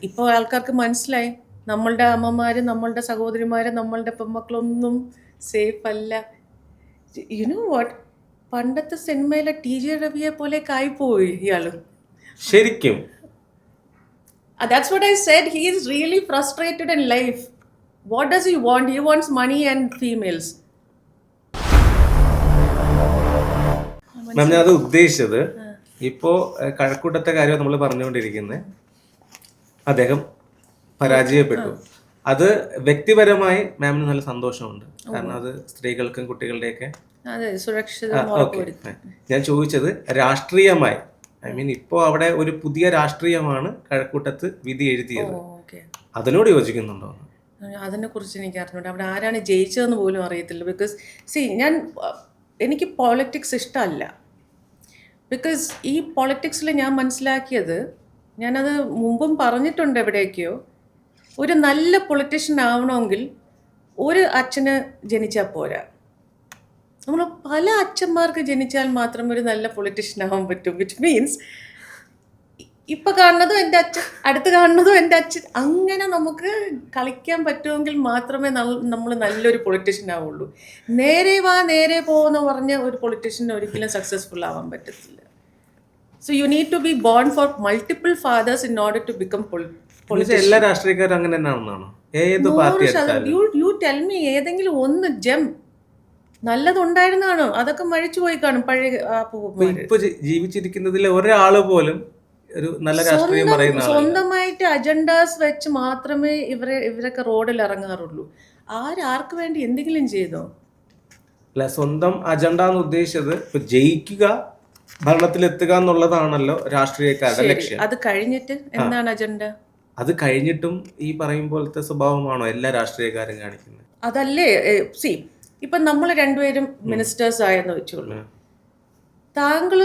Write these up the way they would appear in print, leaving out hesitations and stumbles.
ഇപ്പോൾ ആൾക്കാർക്ക് മനസ്സിലായി നമ്മളുടെ അമ്മമാര്, നമ്മളുടെ സഹോദരിമാര്, നമ്മളുടെ പെൺമക്കളൊന്നും സേഫ് അല്ല. യു നോ വാട്ട്, പണ്ടത്തെ സിനിമയിലെ TJ രവിയെ പോലെ ആയിപ്പോയി ഇയാള്. ശരിക്കും That's what I said. He is really frustrated in life. What does he want? He wants money and females. മാം, ഞാൻ അത് ഉദ്ദേശിച്ചത് ഇപ്പോ കഴക്കൂട്ടത്തെ കാര്യം നമ്മൾ പറഞ്ഞുകൊണ്ടിരിക്കുന്നത്, അദ്ദേഹം പരാജയപ്പെട്ടു. അത് വ്യക്തിപരമായി മാമിന് നല്ല സന്തോഷമുണ്ട്, കാരണം അത് സ്ത്രീകൾക്കും കുട്ടികളുടെയൊക്കെ ഞാൻ ചോദിച്ചത് രാഷ്ട്രീയമായി, ഐ മീൻ ഇപ്പോ അവിടെ ഒരു പുതിയ രാഷ്ട്രീയമാണ് കഴക്കൂട്ടത്ത് വിധി എഴുതിയത്, അതിനോട് യോജിക്കുന്നുണ്ടോ? അതിനെ കുറിച്ച് എനിക്ക് അറിഞ്ഞൂടെ, അവിടെ ആരാണ് ജയിച്ചതെന്ന് പോലും അറിയത്തില്ല. ബിക്കോസ് എനിക്ക് പോളിറ്റിക്സ് ഇഷ്ടമല്ല. ബിക്കോസ് ഈ പോളിറ്റിക്സിൽ ഞാൻ മനസ്സിലാക്കിയത്, ഞാനത് മുമ്പും പറഞ്ഞിട്ടുണ്ട് എവിടേക്കോ, ഒരു നല്ല പൊളിറ്റീഷ്യൻ ആവണമെങ്കിൽ ഒരു അച്ഛന് ജനിച്ചാൽ പോരാ, നമ്മൾ പല അച്ഛന്മാർക്ക് ജനിച്ചാൽ മാത്രമേ ഒരു നല്ല പൊളിറ്റീഷ്യൻ ആവാൻ പറ്റൂ. വിച്ച് മീൻസ് ഇപ്പം കാണുന്നതും എൻ്റെ അച്ഛൻ, അടുത്ത് കാണുന്നതും എൻ്റെ അച്ഛൻ, അങ്ങനെ നമുക്ക് കളിക്കാൻ പറ്റുമെങ്കിൽ മാത്രമേ നമ്മൾ നല്ലൊരു പൊളിറ്റീഷ്യൻ ആവുള്ളൂ. നേരെ വാ നേരെ പോകുന്ന പറഞ്ഞ ഒരു പൊളിറ്റീഷ്യന് ഒരിക്കലും സക്സസ്ഫുൾ ആവാൻ പറ്റത്തില്ല. So you need to be born for multiple fathers in order to become politician. എല്ലാ രാഷ്ട്രീയക്കാരും അങ്ങനെ തന്നെയാണെന്നാണോ? ഏത് പാർട്ടി യു ടെൽ മീ, ഏതെങ്കിലും ഒന്ന് ജം നല്ലതുണ്ടായിരുന്നാണോ? അതൊക്കെ മഴിച്ചു പോയി കാണും പഴയ. ഇപ്പൊ ജീവിച്ചിരിക്കുന്നതിൽ ഒരാള് പോലും ഒരു നല്ല രാഷ്ട്രീയം പറയുന്ന സ്വന്തമായിട്ട് അജണ്ടാസ് വെച്ച് മാത്രമേ ഇവരൊക്കെ റോഡിൽ ഇറങ്ങാറുള്ളൂ. ആർക്ക് വേണ്ടി എന്തെങ്കിലും ചെയ്തോ? അല്ല, സ്വന്തം അജണ്ട എന്ന് ഉദ്ദേശിച്ചത് ഇപ്പൊ ജയിക്കുക, ഭരണത്തിലെത്തുക എന്നുള്ളതാണല്ലോ രാഷ്ട്രീയക്കാരുടെ ലക്ഷ്യം. അത് കഴിഞ്ഞിട്ട് എന്താണ് അജണ്ട? അത് കഴിഞ്ഞിട്ടും ഈ പറയും പോലത്തെ സ്വഭാവമാണോ എല്ലാ രാഷ്ട്രീയക്കാരും കാണിക്കുന്നത്? അതല്ലേ ഇപ്പം നമ്മൾ രണ്ടുപേരും മിനിസ്റ്റേഴ്സ് ആയെന്ന് വെച്ചോളൂ. താങ്കൾ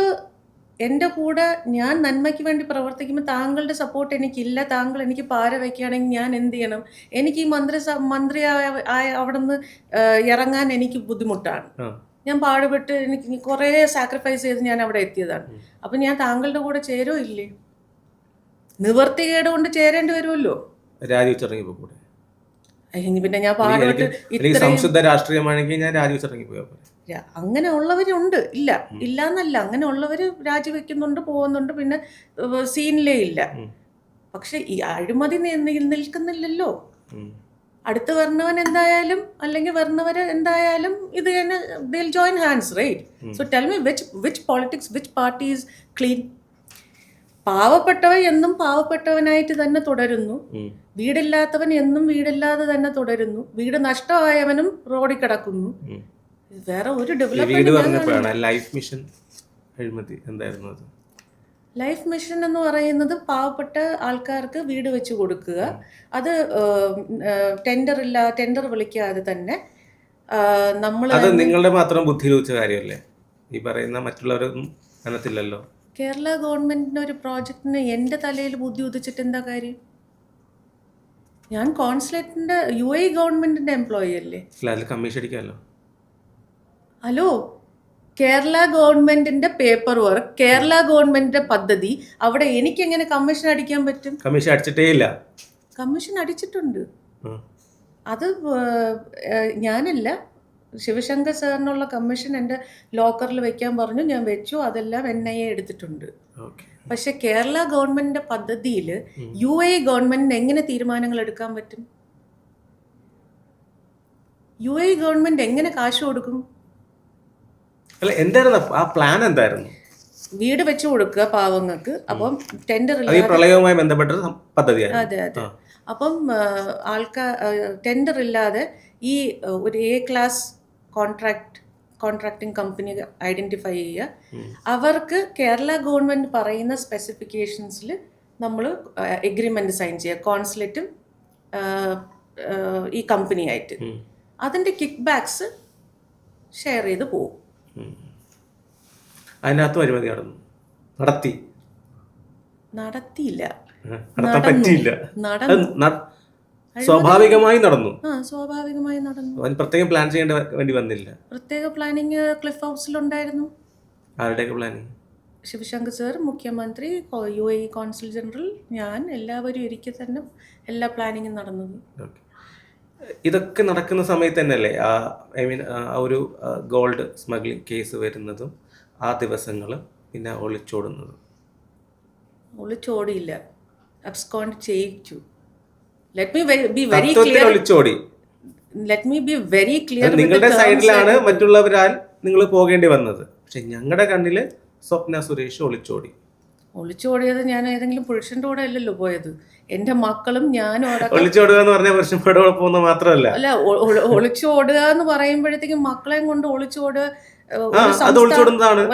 എൻ്റെ കൂടെ ഞാൻ നന്മയ്ക്ക് വേണ്ടി പ്രവർത്തിക്കുമ്പോൾ താങ്കളുടെ സപ്പോർട്ട് എനിക്കില്ല, താങ്കൾ എനിക്ക് പാര വയ്ക്കുകയാണെങ്കിൽ ഞാൻ എന്ത് ചെയ്യണം? എനിക്ക് ഈ മന്ത്രി അവിടെ നിന്ന് ഇറങ്ങാൻ എനിക്ക് ബുദ്ധിമുട്ടാണ്. ഞാൻ പാടുപെട്ട് എനിക്ക് കുറേ സാക്രിഫൈസ് ചെയ്ത് ഞാൻ അവിടെ എത്തിയതാണ്. അപ്പം ഞാൻ താങ്കളുടെ കൂടെ ചേരോ ഇല്ലേ? നിവർത്തികേട് കൊണ്ട് ചേരേണ്ടി വരുമല്ലോ. രാജിവെച്ചിറങ്ങി പോകൂടെ? പിന്നെ ഞാൻ പാടുപെട്ട് സംശുദ്ധ രാഷ്ട്രീയമാണെങ്കിൽ ഞാൻ രാജിവെച്ചിറങ്ങി പോയാൽ അങ്ങനെ ഉള്ളവരുണ്ട്, ഇല്ല എന്നല്ല, അങ്ങനെ ഉള്ളവർ രാജിവെക്കുന്നുണ്ട്, പോകുന്നുണ്ട്, പിന്നെ സീനിലേ ഇല്ല. പക്ഷെ ഈ അഴിമതി നിൽക്കുന്നില്ലല്ലോ. അടുത്ത് വരുന്നവൻ എന്തായാലും, അല്ലെങ്കിൽ വരുന്നവർ എന്തായാലും ഇത് തന്നെ they'll join hands, right? So tell me which politics, which party is clean? പാവപ്പെട്ടവൻ എന്നും പാവപ്പെട്ടവനായിട്ട് തന്നെ തുടരുന്നു, വീടില്ലാത്തവൻ എന്നും വീടില്ലാതെ തന്നെ തുടരുന്നു, വീട് നഷ്ടമായവനും റോഡിൽ കിടക്കുന്നു. വേറെ ഒരു ഡെവലപ്മെന്റ്. ലൈഫ് മിഷൻ അഴിമതി എന്തായിരുന്നു അത്? ലൈഫ് മിഷൻ എന്ന് പറയുന്നത് പാവപ്പെട്ട ആൾക്കാർക്ക് വീട് വെച്ച് കൊടുക്കുക. അത് ടെൻഡർ വിളിക്കാതെ തന്നെ നമ്മൾ. അത് നിങ്ങളുടെ മാത്രം ബുദ്ധിയിൽ വെച്ച കാര്യമല്ലേ? ഈ പറയുന്ന മറ്റുള്ളവരൊന്നും അങ്ങനത്തില്ലല്ലോ. കേരള ഗവൺമെന്റിന്റെ ഒരു പ്രോജക്റ്റിന് എൻ്റെ തലയിൽ ബുദ്ധി ഉദിച്ചിട്ട് എന്താ കാര്യം? ഞാൻ കോൺസുലേറ്റിന്റെ UAE ഗവൺമെന്റിന്റെ എംപ്ലോയി അല്ലേ? കമ്മീഷൻ അടിക്കാമല്ലോ. ഹലോ, കേരള ഗവൺമെന്റിന്റെ പേപ്പർ വർക്ക്, കേരള ഗവൺമെന്റിന്റെ പദ്ധതി, അവിടെ എനിക്ക് എങ്ങനെ കമ്മീഷൻ അടിക്കാൻ പറ്റും? കമ്മീഷൻ അടിച്ചിട്ടേ ഇല്ല. കമ്മീഷൻ അടിച്ചിട്ടുണ്ട്. അത് ഞാനല്ല, ശിവശങ്കർ സാറിനുള്ള കമ്മീഷൻ എൻ്റെ ലോക്കറിൽ വെക്കാൻ പറഞ്ഞു, ഞാൻ വെച്ചു. അതെല്ലാം NIA എടുത്തിട്ടുണ്ട്. പക്ഷെ കേരള ഗവൺമെന്റിന്റെ പദ്ധതിയിൽ UAE ഗവൺമെന്റിന് എങ്ങനെ തീരുമാനങ്ങൾ എടുക്കാൻ പറ്റും? UAE ഗവൺമെന്റ് എങ്ങനെ കാശ് കൊടുക്കും? എന്തായിരുന്നു ആ പ്ലാൻ? എന്തായിരുന്നു? വീട് വെച്ച് കൊടുക്കുക പാവങ്ങൾക്ക്. അപ്പം ടെൻഡർ പ്രളയവുമായി ബന്ധപ്പെട്ട പദ്ധതിയാണ്. അതെ. അപ്പം ടെൻഡർ ഇല്ലാതെ ഈ ഒരു A class contracting company identify ചെയ്യുക. അവർക്ക് കേരള ഗവൺമെന്റ് പറയുന്ന സ്പെസിഫിക്കേഷൻസിൽ നമ്മൾ എഗ്രിമെന്റ് സൈൻ ചെയ്യുക, കോൺസുലേറ്റും ഈ കമ്പനിയായിട്ട്. അതിൻ്റെ കിക്ക് ബാക്സ് ഷെയർ ചെയ്ത് പോകും. അതിനകത്ത് അഴിമതി നടത്തിയില്ല, സ്വാഭാവികമായി നടന്നു. പ്രത്യേകം പ്ലാൻ ചെയ്യേണ്ട വേണ്ടി വന്നില്ല. പ്രത്യേക പ്ലാനിങ് ക്ലിഫ് ഹൗസിലുണ്ടായിരുന്നു. ആരുടെയൊക്കെ പ്ലാനിങ്? ശിവശങ്കർ സർ, മുഖ്യമന്ത്രി, UAE കോൺസുൽ ജനറൽ, ഞാൻ എല്ലാവരും ഇരിക്കെ തന്നെ എല്ലാ പ്ലാനിങ്ങും നടന്നത്. ഓക്കെ. ഇതൊക്കെ നടക്കുന്ന സമയത്ത് തന്നെയല്ലേ ഐ മീൻ ആ ഒരു ഗോൾഡ് സ്മഗ്ലിംഗ് കേസ് വരുന്നതും ആ ദിവസങ്ങൾ, പിന്നെ ഒളിച്ചോടുന്നതും? ഒളിച്ചോടിയില്ല, അബ്സ്കോണ്ട് ചെയ്യിച്ചു. ലെറ്റ് മീ ബി വെരി തത്വത്തിൽ ക്ലിയർ. ഒളിച്ചോടി. Let me be very clear. നിങ്ങളുടെ സൈഡിലാണ് മറ്റുള്ളവരാൽ നിങ്ങൾ പോകേണ്ടി വന്നത്. പക്ഷെ ഞങ്ങളുടെ കണ്ണില് സ്വപ്ന സുരേഷ് ഒളിച്ചോടി. ഒളിച്ചോടിയത് ഞാൻ ഏതെങ്കിലും പുരുഷന്റെ കൂടെ അല്ലല്ലോ പോയത്. എന്റെ മക്കളും ഞാനും ഒളിച്ചോടുക എന്ന് പറഞ്ഞാൽ പുരുഷന്മാരുടെ കൂടെ പോകുന്ന മാത്രമല്ല. അല്ല, ഒളിച്ചോടുക എന്ന് പറയുമ്പോഴത്തേക്കും മക്കളെയും കൊണ്ട് ഒളിച്ചോടുക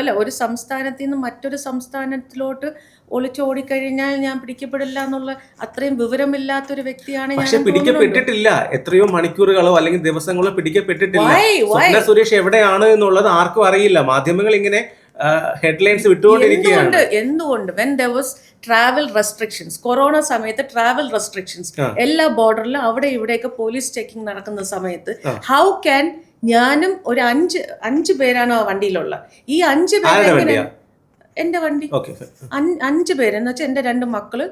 അല്ല. ഒരു സംസ്ഥാനത്തിൽ നിന്ന് മറ്റൊരു സംസ്ഥാനത്തിലോട്ട് ഒളിച്ചോടിക്കഴിഞ്ഞാൽ ഞാൻ പിടിക്കപ്പെടില്ല എന്നുള്ള അത്രയും വിവരമില്ലാത്തൊരു വ്യക്തിയാണ് ഞാൻ. പക്ഷെ പിടിക്കപ്പെട്ടിട്ടില്ല. എത്രയോ മണിക്കൂറുകളോ അല്ലെങ്കിൽ ദിവസങ്ങളോ പിടിക്കപ്പെട്ടിട്ടില്ല. സ്വപ്ന സുരേഷ് എവിടെയാണ് എന്നുള്ളത് ആർക്കും അറിയില്ല. മാധ്യമങ്ങൾ ഇങ്ങനെ ഹെഡ്ലൈൻസ് വിട്ടുകൊണ്ടിരിക്കുകയാണ്. എന്തുകൊണ്ട് when there was travel restrictions, corona സമയത്ത് ട്രാവൽ റെസ്ട്രിക്ഷൻസ് എല്ലാ ബോർഡറിലും അവിടെ ഇവിടെയൊക്കെ പോലീസ് ചെക്കിംഗ് നടക്കുന്ന സമയത്ത് ഹൗ ക്യാൻ ഞാനും ഒരു അഞ്ച് പേരാണ് ആ വണ്ടിയിലുള്ള. ഈ 5 പേര് എന്റെ വണ്ടി 5 പേരെന്ന് വെച്ചാൽ എന്റെ 2 മക്കള്,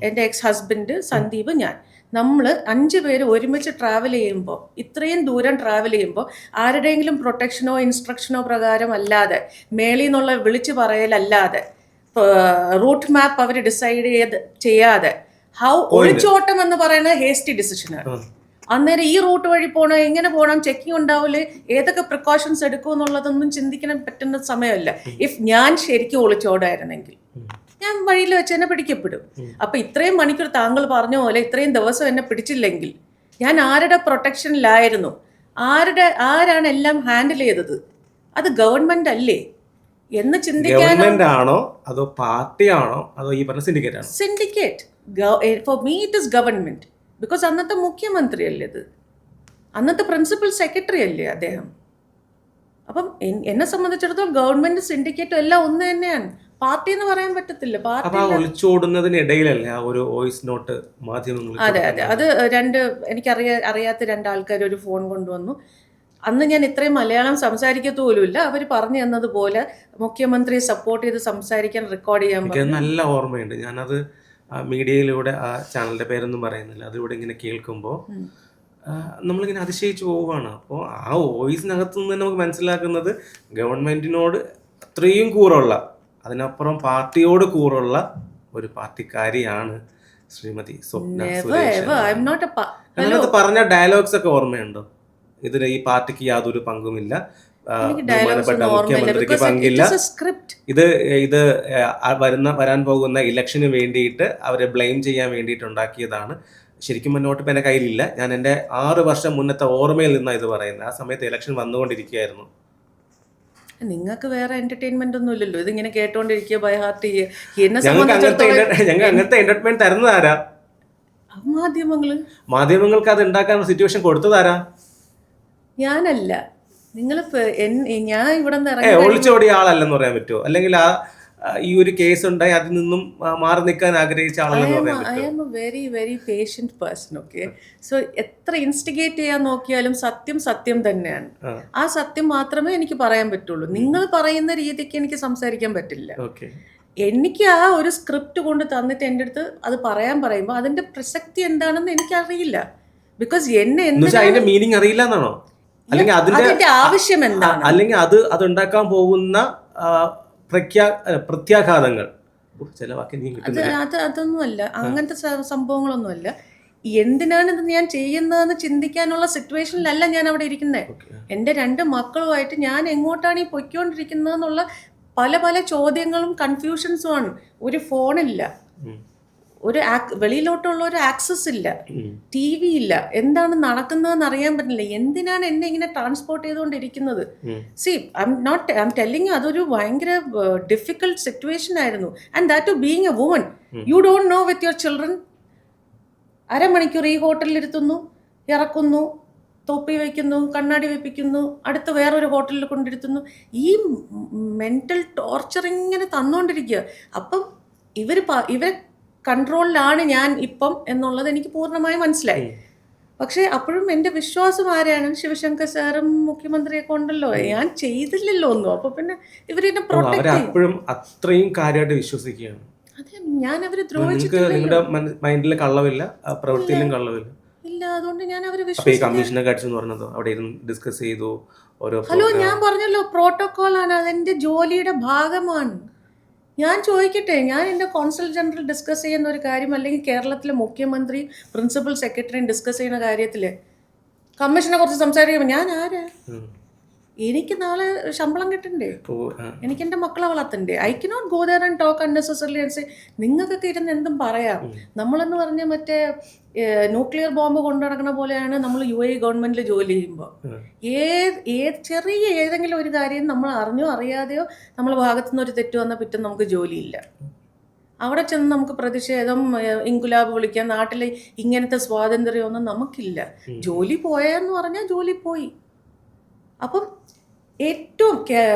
എന്റെ എക്സ് ഹസ്ബൻഡ് സന്ദീപ്, ഞാൻ. നമ്മൾ 5 പേര് ഒരുമിച്ച് ട്രാവൽ ചെയ്യുമ്പോൾ, ഇത്രയും ദൂരം ട്രാവൽ ചെയ്യുമ്പോൾ ആരുടെയെങ്കിലും പ്രൊട്ടക്ഷനോ ഇൻസ്ട്രക്ഷനോ പ്രകാരം അല്ലാതെ, മേളിൽ നിന്നുള്ള വിളിച്ചു പറയലല്ലാതെ, റൂട്ട് മാപ്പ് അവർ ഡിസൈഡ് ചെയ്യാതെ, ഒളിച്ചോട്ടം എന്ന് പറയുന്നത് ഹേസ്റ്റി ഡിസിഷനാണ്. അന്നേരം ഈ റൂട്ട് വഴി പോകണം, എങ്ങനെ പോകണം, ചെക്കിംഗ് ഉണ്ടാവില്ലേ, ഏതൊക്കെ പ്രിക്കോഷൻസ് എടുക്കും എന്നുള്ളതൊന്നും ചിന്തിക്കാൻ പറ്റുന്ന സമയമല്ല. ഇഫ് ഞാൻ ശരിക്കും ഒളിച്ചോടായിരുന്നെങ്കിൽ ഞാൻ വഴിയിൽ വെച്ച് എന്നെ പിടിക്കപ്പെടും. അപ്പൊ ഇത്രയും മണിക്കൂർ താങ്കൾ പറഞ്ഞ പോലെ ഇത്രയും ദിവസം എന്നെ പിടിച്ചില്ലെങ്കിൽ ഞാൻ ആരുടെ പ്രൊട്ടക്ഷനിലായിരുന്നു? ആരാണ് എല്ലാം ഹാൻഡിൽ ചെയ്തത്? അത് ഗവൺമെന്റ് അല്ലേ എന്ന് ചിന്തിക്കാനോ, അതോ പാർട്ടിയാണോ, അതോ ഈ പറഞ്ഞ സിൻഡിക്കേറ്റ് ആണോ? Syndicate. For me it is government. Because അന്നത്തെ മുഖ്യമന്ത്രി അല്ലേ ഇത്, അന്നത്തെ പ്രിൻസിപ്പൽ സെക്രട്ടറി അല്ലേ അദ്ദേഹം. അപ്പം എന്നെ സംബന്ധിച്ചിടത്തോളം ഗവൺമെന്റ് സിൻഡിക്കേറ്റും എല്ലാം ഒന്ന് തന്നെയാണ്. പാർട്ടി എന്ന് പറയാൻ പറ്റത്തില്ല. ഒളിച്ചോടുന്നതിനിടയിലല്ലേ ആ ഒരു വോയിസ് നോട്ട് മാധ്യമങ്ങൾ? അതെ, അത് അറിയാത്ത 2 ആൾക്കാർ ഒരു ഫോൺ കൊണ്ടുവന്നു. അന്ന് ഞാൻ ഇത്രയും മലയാളം സംസാരിക്കത്തോലുമില്ല. അവർ പറഞ്ഞു തന്നതുപോലെ മുഖ്യമന്ത്രിയെ സപ്പോർട്ട് ചെയ്ത് സംസാരിക്കാൻ റെക്കോർഡ് ചെയ്യാൻ എനിക്ക് നല്ല ഓർമ്മയുണ്ട്. ഞാനത് മീഡിയയിലൂടെ, ആ ചാനലിന്റെ പേരൊന്നും പറയുന്നില്ല, അതിലൂടെ ഇങ്ങനെ കേൾക്കുമ്പോൾ നമ്മളിങ്ങനെ അതിശയിച്ചു പോവുകയാണ്. അപ്പോൾ ആ വോയിസിനകത്തു നിന്ന് നമുക്ക് മനസ്സിലാക്കുന്നത് ഗവൺമെന്റിനോട് അത്രയും കൂറുള്ള, അതിനപ്പുറം പാർട്ടിയോട് കൂറുള്ള ഒരു പാർട്ടിക്കാരിയാണ് ശ്രീമതി സ്വപ്ന സുരേഷ്. അതിനകത്ത് പറഞ്ഞ ഡയലോഗ്സ് ഒക്കെ ഓർമ്മയുണ്ടോ? ഇതിന് ഈ പാർട്ടിക്ക് യാതൊരു പങ്കുമില്ല, ബഹുമാനപ്പെട്ട മുഖ്യമന്ത്രിക്ക് പങ്കില്ല, ഇത് വരാൻ പോകുന്ന ഇലക്ഷന് വേണ്ടിയിട്ട് അവരെ ബ്ലെയിം ചെയ്യാൻ വേണ്ടിയിട്ട് ഉണ്ടാക്കിയതാണ്. ശരിക്കും മുന്നോട്ട് ഇപ്പം എൻ്റെ കയ്യിലില്ല. ഞാൻ എൻ്റെ 6 വർഷം മുന്നത്തെ ഓർമ്മയിൽ നിന്നാണ് ഇത് പറയുന്നത്. ആ സമയത്ത് ഇലക്ഷൻ വന്നുകൊണ്ടിരിക്കുകയായിരുന്നു. നിങ്ങൾക്ക് വേറെ എന്റർടൈൻമെന്റ് ഒന്നും ഇല്ലല്ലോ, ഇതിങ്ങനെ കേട്ടോണ്ടിരിക്കുക, ബൈ ഹാർട്ട് ചെയ്യുക. ഞങ്ങൾക്ക് അങ്ങനത്തെ എന്റർടൈൻമെന്റ് തരുന്നതാരാ? മാധ്യമങ്ങൾക്ക് അത് ഉണ്ടാക്കാൻ സിറ്റുവേഷൻ കൊടുത്തതാരാ? ഞാനല്ല. നിങ്ങൾ ഞാൻ ഇവിടെ ഒളിച്ചോടിയ ആളല്ലെന്ന് പറയാൻ പറ്റുമോ? അല്ലെങ്കിൽ ഈ ഒരു കേസ് ഉണ്ടായി അതിൽ നിന്നും മാറി നിൽക്കാൻ ആഗ്രഹിച്ച ആളല്ലെന്ന് പറയാൻ പറ്റുമോ? I am a very very patient person. Okay, so എത്ര ഇൻസ്റ്റിഗേറ്റ് ചെയ്യാൻ നോക്കിയാലും സത്യം തന്നെയാണ്. ആ സത്യം മാത്രമേ എനിക്ക് പറയാൻ പറ്റുള്ളൂ. നിങ്ങൾ പറയുന്ന രീതിക്ക് എനിക്ക് സംസാരിക്കാൻ പറ്റില്ല. എനിക്ക് ആ ഒരു സ്ക്രിപ്റ്റ് കൊണ്ട് തന്നിട്ട് എൻ്റെ അടുത്ത് അത് പറയുമ്പോൾ അതിന്റെ പ്രസക്തി എന്താണെന്ന് എനിക്കറിയില്ല. ബിക്കോസ് അതിന്റെ മീനിങ് അറിയില്ല എന്നാണോ? അല്ലെങ്കിൽ അതിന്റെ ആവശ്യം എന്താണ്? അല്ലെങ്കിൽ അത് ഉണ്ടാക്കാൻ പോകുന്ന പ്രത്യാഘാതങ്ങൾ? അതൊന്നുമല്ല, അങ്ങനത്തെ സംഭവങ്ങളൊന്നുമല്ല. എന്തിനാണ് ഇത് ഞാൻ ചെയ്യുന്നതെന്ന് ചിന്തിക്കാനുള്ള സിറ്റുവേഷനിലല്ല ഞാൻ അവിടെ ഇരിക്കുന്നത്. എൻ്റെ 2 മക്കളുമായിട്ട് ഞാൻ എങ്ങോട്ടാണ് ഈ പൊയ്ക്കൊണ്ടിരിക്കുന്നതെന്നുള്ള പല ചോദ്യങ്ങളും കൺഫ്യൂഷൻസും ആണ്. ഒരു ഫോണില്ല, ഒരു വെളിയിലോട്ടുള്ള ഒരു ആക്സസ് ഇല്ല, TV ഇല്ല, എന്താണ് നടക്കുന്നതെന്ന് അറിയാൻ പറ്റില്ല. എന്തിനാണ് എന്നെ ഇങ്ങനെ ട്രാൻസ്പോർട്ട് ചെയ്തുകൊണ്ടിരിക്കുന്നത്? See I am telling you, അതൊരു ഭയങ്കര ഡിഫിക്കൽട്ട് സിറ്റുവേഷൻ ആയിരുന്നു. And that too being a woman, you don't know with your children. 1/2 മണിക്കൂർ ഈ ഹോട്ടലിൽ ഇരുത്തുന്നു, ഇറക്കുന്നു, തൊപ്പി വയ്ക്കുന്നു, കണ്ണാടി വെപ്പിക്കുന്നു, അടുത്ത് വേറൊരു ഹോട്ടലിൽ കൊണ്ടിരുത്തുന്നു. ഈ മെന്റൽ ടോർച്ചർ ഇങ്ങനെ തന്നുകൊണ്ടിരിക്കുക. അപ്പം ഇവരെ കൺട്രോളിലാണ് ഞാൻ ഇപ്പം എന്നുള്ളത് എനിക്ക് പൂർണ്ണമായി മനസ്സിലായി. പക്ഷേ അപ്പോഴും എൻ്റെ വിശ്വാസം ആരെയാണ്, ശിവശങ്കർ സാറും മുഖ്യമന്ത്രിയൊക്കെ ഉണ്ടല്ലോ. ഞാൻ ചെയ്തില്ലല്ലോ ഒന്നും. അപ്പോൾ പിന്നെ ഇവരെന്നെ പ്രൊട്ടക്ട് ചെയ്യും. അവരപ്പോഴും അത്രയും കാര്യമായിട്ട് വിശ്വസിക്കുകയാണ്. അതെ, ഞാൻ അവരെ നിങ്ങൾക്ക് ദ്രോഹിച്ചിട്ടില്ലല്ലോ. നിങ്ങളുടെ മൈൻഡിൽ കള്ളവില്ല, പ്രവൃത്തിയിലും കള്ളവില്ല. ഇല്ല, അതുകൊണ്ട് ഞാൻ അവരെ അപ്പൊ ഈ വിശ്വസിക്കും. കമ്മീഷനെ കാണിച്ചെന്ന് പറഞ്ഞതോ അവിടെ ഇരുന്ന് ഡിസ്കസ് ചെയ്തു ഓരോ ഹലോ, ഞാൻ പറഞ്ഞല്ലോ പ്രോട്ടോകോളാണ്, അതെൻ്റെ ജോലിയുടെ ഭാഗമാണ്. ഞാൻ ചോദിക്കട്ടെ, ഞാൻ എൻ്റെ കോൺസൽ ജനറൽ ഡിസ്കസ് ചെയ്യുന്ന ഒരു കാര്യം, അല്ലെങ്കിൽ കേരളത്തിലെ മുഖ്യമന്ത്രി പ്രിൻസിപ്പൽ സെക്രട്ടറിയും ഡിസ്കസ് ചെയ്യുന്ന കാര്യത്തിൽ കമ്മീഷനെ കുറിച്ച് സംസാരിക്കുമ്പോൾ ഞാൻ ആരാ? എനിക്ക് നാളെ ശമ്പളം കിട്ടണ്ടേ? എനിക്ക് എൻ്റെ മക്കളെ വളർത്തണ്ടേ? I cannot go there and talk unnecessarily and say നിങ്ങൾക്കൊക്കെ ഇരുന്ന് എന്തും പറയാം. നമ്മളെന്ന് പറഞ്ഞാൽ മറ്റേ ന്യൂക്ലിയർ ബോംബ് കൊണ്ടു നടക്കുന്ന പോലെയാണ് നമ്മൾ UAE ഗവൺമെൻറ്റിൽ ജോലി ചെയ്യുമ്പോൾ. ചെറിയ ഏതെങ്കിലും ഒരു കാര്യം നമ്മൾ അറിഞ്ഞോ അറിയാതെയോ നമ്മൾ ഭാഗത്തുനിന്ന് ഒരു തെറ്റ് വന്നാൽ പിറ്റേ നമുക്ക് ജോലിയില്ല. അവിടെ ചെന്ന് നമുക്ക് പ്രതിഷേധം, ഇൻകുലാബ് വിളിക്കാൻ, നാട്ടിൽ ഇങ്ങനത്തെ സ്വാതന്ത്ര്യമൊന്നും നമുക്കില്ല. ജോലി പോയെന്ന് പറഞ്ഞാൽ ജോലി പോയി. അപ്പം ഏറ്റവും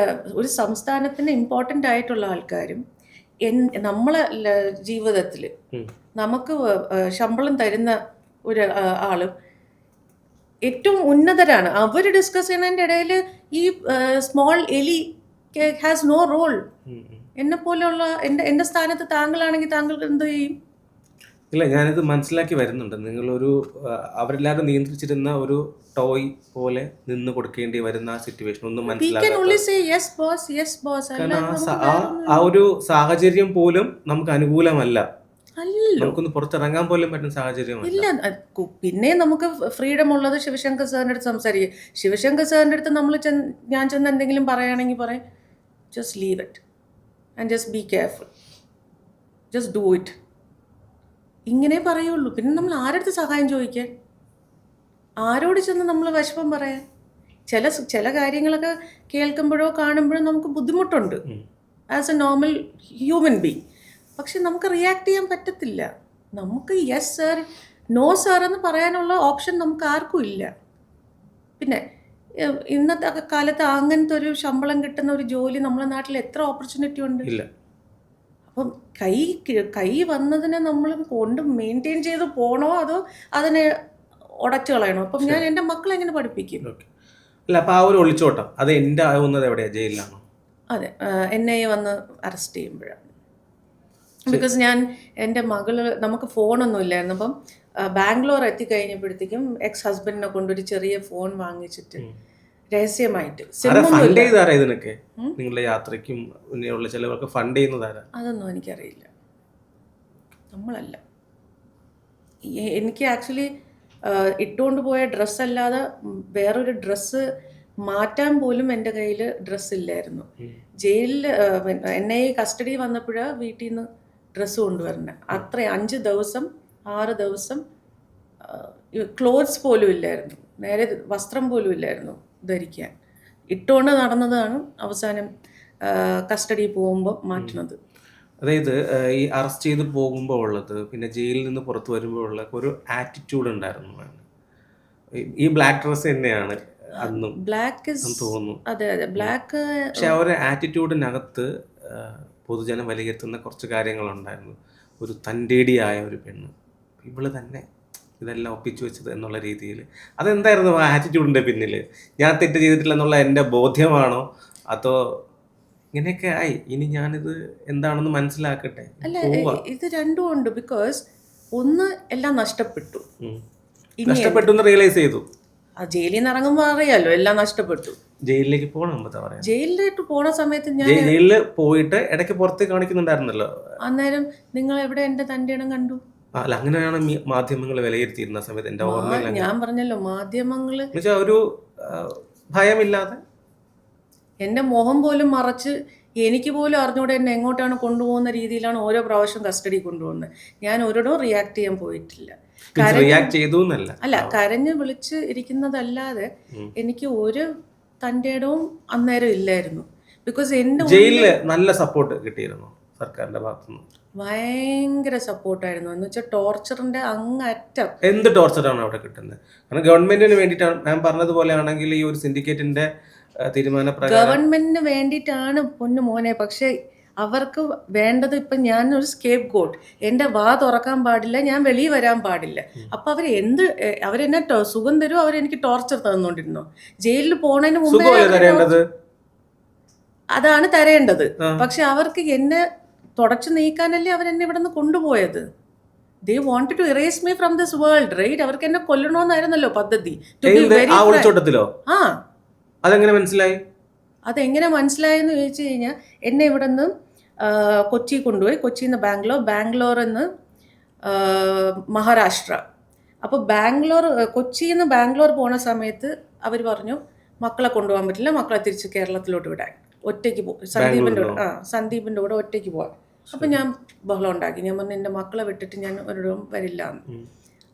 ഒരു സംസ്ഥാനത്തിന് ഇമ്പോർട്ടൻ്റ് ആയിട്ടുള്ള ആൾക്കാരും നമ്മളെ ജീവിതത്തിൽ നമുക്ക് ശമ്പളം തരുന്ന ഒരു ആളും ഏറ്റവും ഉന്നതരാണ്. അവർ ഡിസ്കസ് ചെയ്യുന്നതിൻ്റെ ഇടയിൽ ഈ സ്മോൾ എലി ഹാസ് നോ റോൾ. എന്നെ പോലെയുള്ള എൻ്റെ സ്ഥാനത്ത് താങ്കളാണെങ്കിൽ താങ്കൾ എന്ത് ചെയ്യും? ഇല്ല, ഞാനിത് മനസ്സിലാക്കി വരുന്നുണ്ട്. നിങ്ങളൊരു അവരെല്ലാവരും നിയന്ത്രിച്ചിരുന്ന ഒരു ടോയ് പോലെ നിന്ന് കൊടുക്കേണ്ടി വരുന്ന ആ സിറ്റുവേഷൻ ഒന്നും ആ ഒരു സാഹചര്യം പോലും നമുക്ക് അനുകൂലമല്ല. നമുക്കൊന്ന് പുറത്തിറങ്ങാൻ പോലും പറ്റുന്ന സാഹചര്യം ഇല്ല. പിന്നെ നമുക്ക് ഫ്രീഡം ഉള്ളത് ശിവശങ്കർ സാറിൻ്റെ അടുത്ത് സംസാരിക്കുക. ശിവശങ്കർ സാറിൻ്റെ അടുത്ത് ഞാൻ ചെന്ന് എന്തെങ്കിലും പറയുകയാണെങ്കിൽ പറയും, just leave it and just be careful, just do it. ഇങ്ങനെ പറയുള്ളൂ. പിന്നെ നമ്മൾ ആരടുത്ത് സഹായം ചോദിക്കാൻ? ആരോട് ചെന്ന് നമ്മൾ വിഷമം പറയാൻ? ചില കാര്യങ്ങളൊക്കെ കേൾക്കുമ്പോഴോ കാണുമ്പോഴോ നമുക്ക് ബുദ്ധിമുട്ടുണ്ട് as A normal human being. പക്ഷെ നമുക്ക് റിയാക്ട് ചെയ്യാൻ പറ്റത്തില്ല. നമുക്ക് യെസ് സാർ, നോ സാർ എന്ന് പറയാനുള്ള ഓപ്ഷൻ നമുക്ക് ആർക്കും ഇല്ല. പിന്നെ ഇന്നത്തെ കാലത്ത് അങ്ങനത്തെ ഒരു ശമ്പളം കിട്ടുന്ന ഒരു ജോലി നമ്മുടെ നാട്ടിൽ എത്ര ഓപ്പർച്യൂണിറ്റി ഉണ്ട്? അപ്പം കൈ വന്നതിനെ നമ്മൾ കൊണ്ട് മെയിൻറ്റെയിൻ ചെയ്ത് പോകണോ അതോ അതിനെ ഉടച്ചു കളയണോ? അപ്പം ഞാൻ എൻ്റെ മക്കളെ എങ്ങനെ പഠിപ്പിക്കും? അല്ല, അപ്പോൾ ആ ഒരു ഒളിച്ചോട്ടം അത് എൻ്റെ ആവുന്നത് എവിടെയാണ്? ജയിലിലാണോ? അതെ, എന്നെ വന്ന് അറസ്റ്റ് ചെയ്യുമ്പോഴാണ്. ബിക്കോസ് എൻ്റെ മകള്, നമുക്ക് ഫോണൊന്നും ഇല്ലായിരുന്നു. അപ്പം ബാംഗ്ലൂർ എത്തിക്കഴിഞ്ഞപ്പോഴത്തേക്കും എക്സ് ഹസ്ബൻഡിനെ കൊണ്ടൊരു ചെറിയ ഫോൺ വാങ്ങിച്ചിട്ട് രഹസ്യമായിട്ട് ഇതിനൊക്കെ നിങ്ങളുടെ യാത്രയ്ക്കും ഉള്ള ചിലവൊക്കെ ഫണ്ട് ചെയ്യുന്നതാരാ? അതൊന്നും എനിക്കറിയില്ല. നമ്മളല്ല. എനിക്ക് ആക്ച്വലി ഇട്ടുകൊണ്ട് പോയ ഡ്രസ്സല്ലാതെ വേറൊരു ഡ്രസ്സ് മാറ്റാൻ പോലും എൻ്റെ കയ്യിൽ ഡ്രസ്സില്ലായിരുന്നു. ജയിലിൽ എന്നെ കസ്റ്റഡി വന്നപ്പോഴാണ് വീട്ടിൽ നിന്ന് ഡ്രസ്സ് കൊണ്ടുവരുന്നത്. അത്ര 5 ദിവസം 6 ദിവസം ക്ലോത്ത്സ് പോലും ഇല്ലായിരുന്നു, നേരെ വസ്ത്രം പോലും ഇല്ലായിരുന്നു ധരിക്കാൻ. ഇട്ടുകൊണ്ട് നടന്നതാണ് അവസാനം കസ്റ്റഡി പോകുമ്പോൾ മാറ്റുന്നത്. അതായത് ഈ അറസ്റ്റ് ചെയ്ത് പോകുമ്പോൾ ഉള്ളത്, പിന്നെ ജയിലിൽ നിന്ന് പുറത്ത് വരുമ്പോൾ ഉള്ള ഒരു ആറ്റിറ്റ്യൂഡ് ഉണ്ടായിരുന്നു. ഈ ബ്ലാക്ക് ഡ്രസ്സ് തന്നെയാണ് അന്നും ബ്ലാക്ക് തോന്നുന്നു. അതെ അതെ, ബ്ലാക്ക്. പക്ഷെ ആ ഒരു ആറ്റിറ്റ്യൂഡിനകത്ത് പൊതുജനം വിലയിരുത്തുന്ന കുറച്ച് കാര്യങ്ങളുണ്ടായിരുന്നു. ഒരു തൻ്റേടിയായ ഒരു പെണ്ണ്, ഇവള് തന്നെ ഇതെല്ലാം ഒപ്പിച്ചു വെച്ചത് എന്നുള്ള രീതിയിൽ. അതെന്തായിരുന്നു ആ ആറ്റിറ്റ്യൂഡിൻ്റെ പിന്നിൽ? ഞാൻ തെറ്റ് ചെയ്തിട്ടില്ല എന്നുള്ള എൻ്റെ ബോധ്യമാണോ, അതോ ഇങ്ങനെയൊക്കെ ആയി ഇനി ഞാനിത് എന്താണെന്ന് മനസ്സിലാക്കട്ടെ? അല്ല, ഇത് രണ്ടും ഉണ്ട്. ബിക്കോസ് ഒന്ന് എല്ലാം നഷ്ടപ്പെട്ടു എന്ന് റിയലൈസ് ചെയ്തു. ജയിലിൽ നിന്ന് ഇറങ്ങുമ്പോൾ അറിയാലോ എല്ലാം നഷ്ടപ്പെട്ടു. ജയിലിലേക്ക് പോകണം. ജയിലിലേക്ക് പോണ സമയത്ത് ഞാൻ ജയിലിൽ പോയിട്ട് ഇടയ്ക്ക് പുറത്ത് കാണിക്കുന്നുണ്ടായിരുന്നല്ലോ. അന്നേരം നിങ്ങൾ എവിടെ എൻ്റെ തൻ്റെ ഇടം കണ്ടു? അല്ല, അങ്ങനെയാണ് മാധ്യമങ്ങൾ വിലയിരുത്തിയിരുന്ന സമയത്ത് എൻ്റെ ഓർമ്മയില്ല. ഞാൻ പറഞ്ഞല്ലോ, മാധ്യമങ്ങള് ഒരു ഭയമില്ലാതെ എൻ്റെ മുഖം പോലും മറച്ച് എനിക്ക് പോലും അറിഞ്ഞൂടെ എന്നെ എങ്ങോട്ടാണ് കൊണ്ടുപോകുന്ന രീതിയിലാണ് ഓരോ പ്രാവശ്യം കസ്റ്റഡി കൊണ്ടുപോകുന്നത്. ഞാൻ ഒരിടവും റിയാക്ട് ചെയ്യാൻ പോയിട്ടില്ല. അല്ല, കരഞ്ഞ് വിളിച്ച് ഇരിക്കുന്നതല്ലാതെ എനിക്ക് ഒരു തൻ്റെ ഇടവും അന്നേരം ഇല്ലായിരുന്നു. ബിക്കോസ് എൻ്റെ ജയിലില് നല്ല സപ്പോർട്ട് കിട്ടിയിരുന്നു സർക്കാരിന്റെ ഭാഗത്തുനിന്ന്. ഭയങ്കര സപ്പോർട്ടായിരുന്നു. എന്ന് വെച്ചാൽ ടോർച്ചറിന്റെ അങ്ങറ്റം. എന്ത് ടോർച്ചറാണ് അവിടെ കിട്ടുന്നത്? കാരണം ഗവൺമെന്റിന് വേണ്ടിയിട്ടാണ് ഞാൻ പറഞ്ഞതുപോലെ ആണെങ്കിൽ ഈ ഒരു സിൻഡിക്കേറ്റിന്റെ തീരുമാനപ്രകാരം ഗവൺമെന്റിന് വേണ്ടിയിട്ടാണ് പൊന്നു മോനെ. പക്ഷെ അവർക്ക് വേണ്ടത് ഇപ്പം ഞാനൊരു സ്കേപ്പ് ഗോട്ട്, എൻ്റെ വാ തുറക്കാൻ പാടില്ല, ഞാൻ വെളിയിൽ വരാൻ പാടില്ല. അപ്പം അവരെന്നെ സുഖം തരും, അവരെനിക്ക് ടോർച്ചർ തന്നുകൊണ്ടിരുന്നു. ജയിലിൽ പോണതിന് മുമ്പേ അതാണ് തരേണ്ടത്. പക്ഷെ അവർക്ക് എന്നെ തുടച്ചു നീക്കാനല്ലേ അവരെന്നെ ഇവിടെ നിന്ന് കൊണ്ടുപോയത്. They wanted to erase me from this world, right? അവർക്ക് എന്നെ കൊല്ലണമെന്നായിരുന്നല്ലോ പദ്ധതി. അതെങ്ങനെ മനസ്സിലായി? അതെങ്ങനെ മനസ്സിലായെന്ന് ചോദിച്ചു കഴിഞ്ഞാൽ, എന്നെ ഇവിടെ നിന്ന് കൊച്ചി കൊണ്ടുപോയി, കൊച്ചിയിൽ നിന്ന് ബാംഗ്ലൂരിൽ നിന്ന് മഹാരാഷ്ട്ര. അപ്പോൾ കൊച്ചിയിൽ നിന്ന് ബാംഗ്ലൂർ പോണ സമയത്ത് അവർ പറഞ്ഞു മക്കളെ കൊണ്ടുപോകാൻ പറ്റില്ല, മക്കളെ തിരിച്ച് കേരളത്തിലോട്ട് വിടാൻ, ഒറ്റയ്ക്ക് പോകും, സന്ദീപിൻ്റെ കൂടെ ഒറ്റയ്ക്ക് പോകാൻ. അപ്പം ഞാൻ ബഹളം ഉണ്ടാക്കി. ഞാൻ പറഞ്ഞു എൻ്റെ മക്കളെ വിട്ടിട്ട് ഞാൻ ഒരിടവും വരില്ല എന്ന്.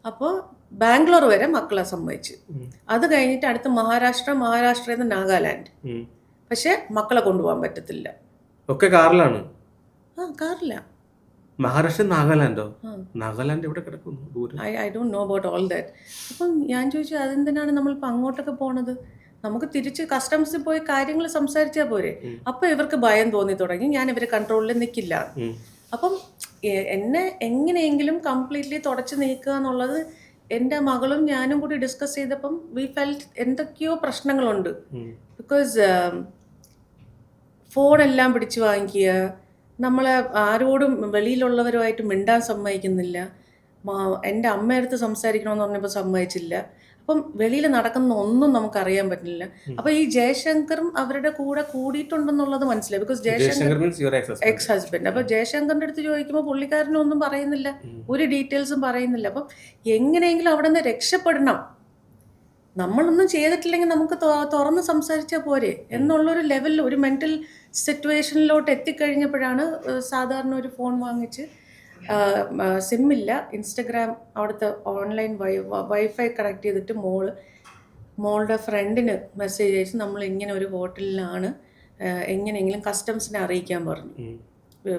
അപ്പോൾ ബാംഗ്ലൂർ വരെ മക്കളെ സമ്മതിച്ചു. അത് കഴിഞ്ഞിട്ട് അടുത്ത് മഹാരാഷ്ട്രയിൽ നിന്ന് നാഗാലാൻഡ്. പക്ഷെ മക്കളെ കൊണ്ടുപോകാൻ പറ്റത്തില്ല. ഒക്കെ കാറിലാണ്? കാറില്ല. മഹാരാഷ്ട്ര നാഗാലാൻഡോ? നാഗാലാൻഡ് എവിടെ കിടക്കുന്നു? I don't know about all that. അപ്പം ഞാൻ ചോദിച്ചു അതെന്തിനാണ് നമ്മളിപ്പോൾ അങ്ങോട്ടൊക്കെ പോണത്? നമുക്ക് തിരിച്ച് കസ്റ്റംസിൽ പോയി കാര്യങ്ങൾ സംസാരിച്ചാൽ പോരെ. അപ്പം ഇവർക്ക് ഭയം തോന്നി തുടങ്ങി, ഞാൻ ഇവരെ കൺട്രോളിൽ നിൽക്കില്ല. അപ്പം എന്നെ എങ്ങനെയെങ്കിലും കംപ്ലീറ്റ്ലി തുടച്ച് നീക്കുക എന്നുള്ളത് എൻ്റെ മകളും ഞാനും കൂടി ഡിസ്കസ് ചെയ്തപ്പം വി ഫെൽറ്റ് എന്തൊക്കെയോ പ്രശ്നങ്ങളുണ്ട്. ബിക്കോസ് ഫോണെല്ലാം പിടിച്ച് വാങ്ങിക്കുക, നമ്മളെ ആരോടും വെളിയിലുള്ളവരുമായിട്ട് മിണ്ടാൻ സമ്മതിക്കുന്നില്ല. എൻ്റെ അമ്മയടുത്ത് സംസാരിക്കണമെന്ന് പറഞ്ഞപ്പോൾ സമ്മതിച്ചില്ല. അപ്പം വെളിയിൽ നടക്കുന്ന ഒന്നും നമുക്കറിയാൻ പറ്റില്ല. അപ്പം ഈ ജയശങ്കറും അവരുടെ കൂടെ കൂടിയിട്ടുണ്ടെന്നുള്ളത് മനസ്സിലായി. Because Jaishankar ex husband. അപ്പം ജയശങ്കറിൻ്റെ അടുത്ത് ചോദിക്കുമ്പോൾ പുള്ളിക്കാരനും ഒന്നും പറയുന്നില്ല, ഒരു ഡീറ്റെയിൽസും പറയുന്നില്ല. അപ്പം എങ്ങനെയെങ്കിലും അവിടെ നിന്ന് രക്ഷപ്പെടണം, നമ്മളൊന്നും ചെയ്തിട്ടില്ലെങ്കിൽ നമുക്ക് തുറന്ന് സംസാരിച്ചാൽ പോരെ എന്നുള്ളൊരു ലെവലിൽ, ഒരു മെൻ്റൽ സിറ്റുവേഷനിലോട്ട് എത്തിക്കഴിഞ്ഞപ്പോഴാണ് സാധാരണ ഒരു ഫോൺ വാങ്ങിച്ച്, സിമ്മില്ല, ഇൻസ്റ്റഗ്രാം അവിടുത്തെ ഓൺലൈൻ വൈഫൈ കണക്ട് ചെയ്തിട്ട് മോളുടെ ഫ്രണ്ടിന് മെസ്സേജ് അയച്ച് നമ്മൾ ഇങ്ങനെ ഒരു ഹോട്ടലിലാണ്, എങ്ങനെയെങ്കിലും കസ്റ്റംസിനെ അറിയിക്കാൻ പറഞ്ഞു,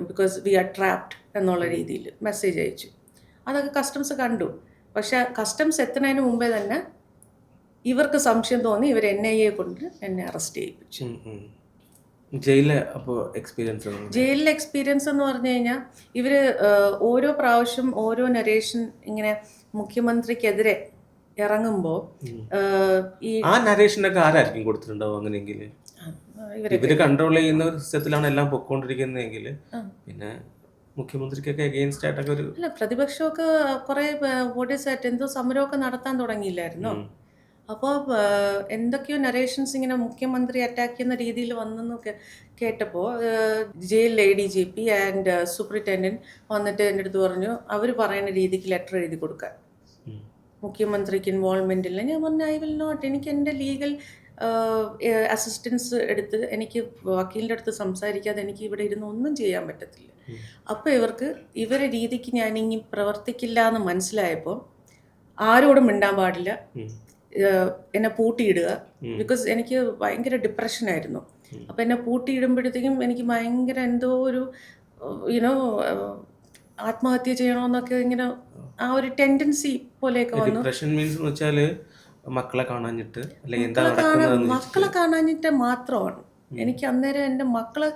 ബിക്കോസ് വി ആർ ട്രാപ്ഡ് എന്നുള്ള രീതിയിൽ മെസ്സേജ് അയച്ചു. അതൊക്കെ കസ്റ്റംസ് കണ്ടു. പക്ഷെ കസ്റ്റംസ് എത്തുന്നതിന് മുമ്പേ തന്നെ ഇവർക്ക് സംശയം തോന്നി, ഇവർ NIA കൊണ്ട് എന്നെ അറസ്റ്റ് ചെയ്യിപ്പിച്ചു. ജയിലിലെ എക്സ്പീരിയൻസ് എന്ന് പറഞ്ഞു കഴിഞ്ഞാൽ, ഇവർ ഓരോ പ്രാവശ്യം ഓരോ നരേഷൻ ഇങ്ങനെ മുഖ്യമന്ത്രിക്കെതിരെ ഇറങ്ങുമ്പോൾ ആരായിരിക്കും കൊടുത്തിട്ടുണ്ടാവും? അങ്ങനെയെങ്കിൽ ഇവര് കൺട്രോൾ ചെയ്യുന്ന സിസ്റ്റത്തിലാണ് എല്ലാം പൊക്കോണ്ടിരിക്കുന്നതെങ്കിൽ പിന്നെ മുഖ്യമന്ത്രിക്കൊക്കെ അഗെയിൻസ്റ്റ് ആയിട്ടൊക്കെ ഒരു പ്രതിപക്ഷമൊക്കെ കുറെ എന്തോ സമരമൊക്കെ നടത്താൻ തുടങ്ങിയില്ലായിരുന്നോ? അപ്പോൾ എന്തൊക്കെയോ നരേഷൻസ് ഇങ്ങനെ മുഖ്യമന്ത്രി അറ്റാക്ക് ചെയ്യുന്ന രീതിയിൽ വന്നെന്ന് കേട്ടപ്പോൾ ജയിൽ ADGP ആൻഡ് സൂപ്രിൻറ്റൻഡൻറ്റ് വന്നിട്ട് എൻ്റെ അടുത്ത് പറഞ്ഞു അവർ പറയുന്ന രീതിക്ക് ലെറ്റർ എഴുതി കൊടുക്കാൻ, മുഖ്യമന്ത്രിക്ക് ഇൻവോൾവ്മെൻ്റ് ഇല്ല. ഞാൻ പറഞ്ഞു ഐ വിൽ നോട്ട്. എനിക്ക് എൻ്റെ ലീഗൽ അസിസ്റ്റൻസ് എടുത്ത് എനിക്ക് വക്കീലിൻ്റെ അടുത്ത് സംസാരിക്കാതെ എനിക്ക് ഇവിടെ ഇരുന്ന് ഒന്നും ചെയ്യാൻ പറ്റത്തില്ല. അപ്പോൾ ഇവരെ രീതിക്ക് ഞാനിനി പ്രവർത്തിക്കില്ല എന്ന് മനസ്സിലായപ്പോൾ ആരോടും മിണ്ടാൻ പാടില്ല, എന്നെ പൂട്ടിയിടുക. ബിക്കോസ് എനിക്ക് ഭയങ്കര ഡിപ്രഷനായിരുന്നു. അപ്പം എന്നെ പൂട്ടിയിടുമ്പോഴത്തേക്കും എനിക്ക് ഭയങ്കര എന്തോ ഒരു ആത്മഹത്യ ചെയ്യണമെന്നൊക്കെ ഇങ്ങനെ ആ ഒരു ടെൻഡൻസി പോലെയൊക്കെ വന്നു. മക്കളെ കാണാഞ്ഞിട്ട് മാത്രമാണ് എനിക്ക് അന്നേരം എൻ്റെ മക്കളെ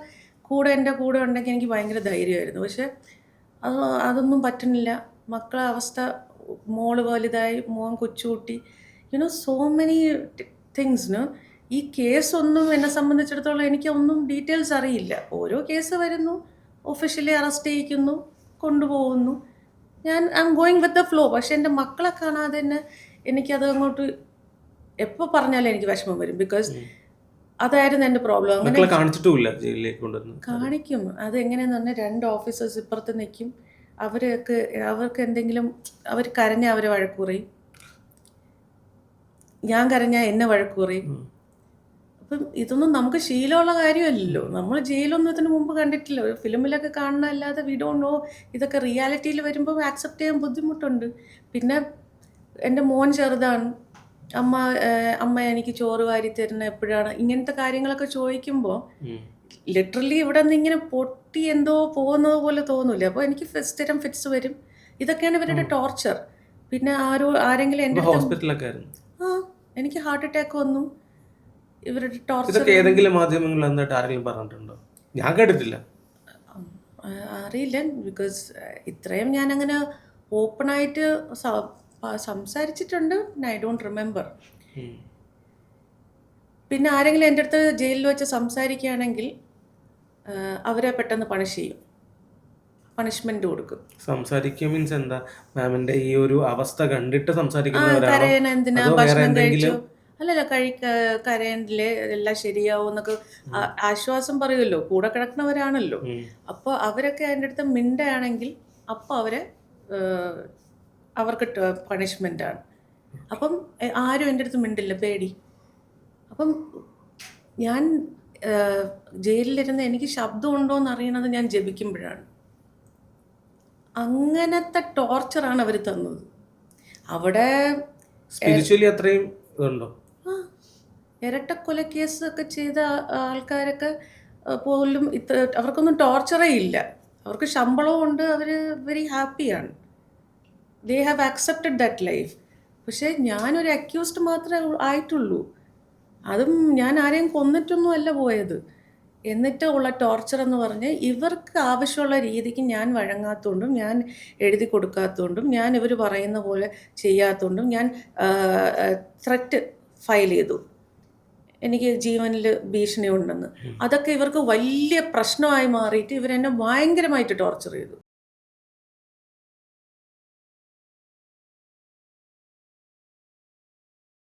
എൻ്റെ കൂടെ ഉണ്ടെങ്കിൽ എനിക്ക് ഭയങ്കര ധൈര്യമായിരുന്നു. പക്ഷെ അതൊന്നും പറ്റുന്നില്ല. മക്കളെ അവസ്ഥ, മോള് വലുതായി, മോൻ കൊച്ചുകൂട്ടി, സോ മെനി തിങ്സ്. ഈ കേസൊന്നും എന്നെ സംബന്ധിച്ചിടത്തോളം എനിക്കൊന്നും ഡീറ്റെയിൽസ് അറിയില്ല. ഓരോ കേസ് വരുന്നു, ഒഫീഷ്യലി അറസ്റ്റ് ചെയ്യിക്കുന്നു, കൊണ്ടുപോകുന്നു. I am going with the flow. പക്ഷെ എൻ്റെ മക്കളെ കാണാതെ തന്നെ എനിക്കത് അങ്ങോട്ട് എപ്പോൾ പറഞ്ഞാലും എനിക്ക് വിഷമം വരും. ബിക്കോസ് അതായിരുന്നു എൻ്റെ പ്രോബ്ലം. അങ്ങനെ കാണിക്കും. അതെങ്ങനെയാന്ന് പറഞ്ഞാൽ 2 ഓഫീസേഴ്സ് ഇപ്പുറത്ത് നിൽക്കും. അവർക്ക് എന്തെങ്കിലും, അവർ കരഞ്ഞാൽ അവരെ വഴക്ക് പറയും, ഞാൻ കരഞ്ഞാൽ എന്നെ വഴക്ക് പറയും. അപ്പം ഇതൊന്നും നമുക്ക് ശീലമുള്ള കാര്യമല്ലല്ലോ. നമ്മൾ ജയിലൊന്നും ഇതിന് മുമ്പ് കണ്ടിട്ടില്ല. ഫിലിമിലൊക്കെ കാണുന്നതല്ലാതെ വി ഡോണ്ട് നോ. ഇതൊക്കെ റിയാലിറ്റിയിൽ വരുമ്പോൾ ആക്സെപ്റ്റ് ചെയ്യാൻ ബുദ്ധിമുട്ടുണ്ട്. പിന്നെ എൻ്റെ മോൻ ചെറുതാണ്. അമ്മ എനിക്ക് ചോറ് വാരി തരുന്ന എപ്പോഴാണ്, ഇങ്ങനത്തെ കാര്യങ്ങളൊക്കെ ചോദിക്കുമ്പോൾ ലിറ്ററലി ഇവിടെ നിന്ന് ഇങ്ങനെ പൊട്ടി എന്തോ പോകുന്നത് പോലെ തോന്നില്ല. അപ്പോൾ എനിക്ക് സ്ഥിരം ഫിറ്റ്സ് വരും. ഇതൊക്കെയാണ് ഇവരുടെ ടോർച്ചർ. പിന്നെ ആരെങ്കിലും എൻ്റെ എനിക്ക് ഹാർട്ട് അറ്റാക്ക് വന്നു. ഇവരുടെ ടോർച്ചർ ഏതെങ്കിലും മാധ്യമങ്ങളിൽ ആരെങ്കിലും പറഞ്ഞിട്ടുണ്ടോ? ഞാൻ കേട്ടിട്ടില്ല. അറിയില്ല, ബിക്കോസ് ഇത്രയും ഞാനങ്ങനെ ഓപ്പണായിട്ട് സംസാരിച്ചിട്ടുണ്ട്. I don't remember. പിന്നെ ആരെങ്കിലും എൻ്റെ അടുത്ത് ജയിലിൽ വെച്ച് സംസാരിക്കുകയാണെങ്കിൽ അവരെ പെട്ടെന്ന് പണിഷ് ചെയ്യും, പണിഷ്മെന്റ് കൊടുക്കും. സംസാരിക്കുക മീൻസ് എന്താ മാമിന്റെ ഈ ഒരു അവസ്ഥ കണ്ടിട്ട് സംസാരിക്കുന്നവരാണോ കരയണ എന്തിനാ, അതോ വേറെ ഭക്ഷണം എന്തെങ്കിലും കഴിച്ചു, അല്ലല്ല കരയണ്ടില്ലേ, എല്ലാം ശരിയാവും എന്നൊക്കെ ആശ്വാസം പറയുമല്ലോ, കൂടെ കിടക്കുന്നവരാണല്ലോ. അപ്പോൾ അവരൊക്കെ എൻ്റെ അടുത്ത് മിണ്ടുകയാണെങ്കിൽ അപ്പോൾ അവർക്ക് പണിഷ്മെൻ്റാണ്. അപ്പം ആരും എൻ്റെ അടുത്ത് മിണ്ടില്ല, പേടി. അപ്പം ഞാൻ ജയിലിലിരുന്ന് എനിക്ക് ശബ്ദം ഉണ്ടോ എന്ന് അറിയണത് ഞാൻ ജപിക്കുമ്പോഴാണ്. അങ്ങനത്തെ ടോർച്ചറാണ് അവർ തന്നത്. അവിടെ സ്പിരിച്വലി അത്രയും ഇതുണ്ടോ? ഇരട്ടക്കൊലക്കേസ് ഒക്കെ ചെയ്ത ആൾക്കാരൊക്കെ പോലും അവർക്കൊന്നും ടോർച്ചറേ ഇല്ല. അവർക്ക് ശമ്പളവും ഉണ്ട്, അവർ വെരി ഹാപ്പിയാണ്. They have accepted that life. പക്ഷേ ഞാനൊരു അക്യൂസ്ഡ് മാത്രമേ ആയിട്ടുള്ളൂ. അതും ഞാൻ ആരെയും കൊന്നിട്ടൊന്നും അല്ല പോയത്. എന്നിട്ട് ഉള്ള ടോർച്ചർ എന്ന് പറഞ്ഞ് ഇവർക്ക് ആവശ്യമുള്ള രീതിക്ക് ഞാൻ വഴങ്ങാത്തതുകൊണ്ടും ഞാൻ എഴുതി കൊടുക്കാത്തതുകൊണ്ടും ഞാൻ ഇവർ പറയുന്ന പോലെ ചെയ്യാത്തതുകൊണ്ടും ഞാൻ ത്രെറ്റ് ഫയൽ ചെയ്തു, എനിക്ക് ജീവനിൽ ഭീഷണി ഉണ്ടെന്ന്. അതൊക്കെ ഇവർക്ക് വലിയ പ്രശ്നമായി മാറിയിട്ട് ഇവരെന്നെ ഭയങ്കരമായിട്ട് ടോർച്ചർ ചെയ്തു.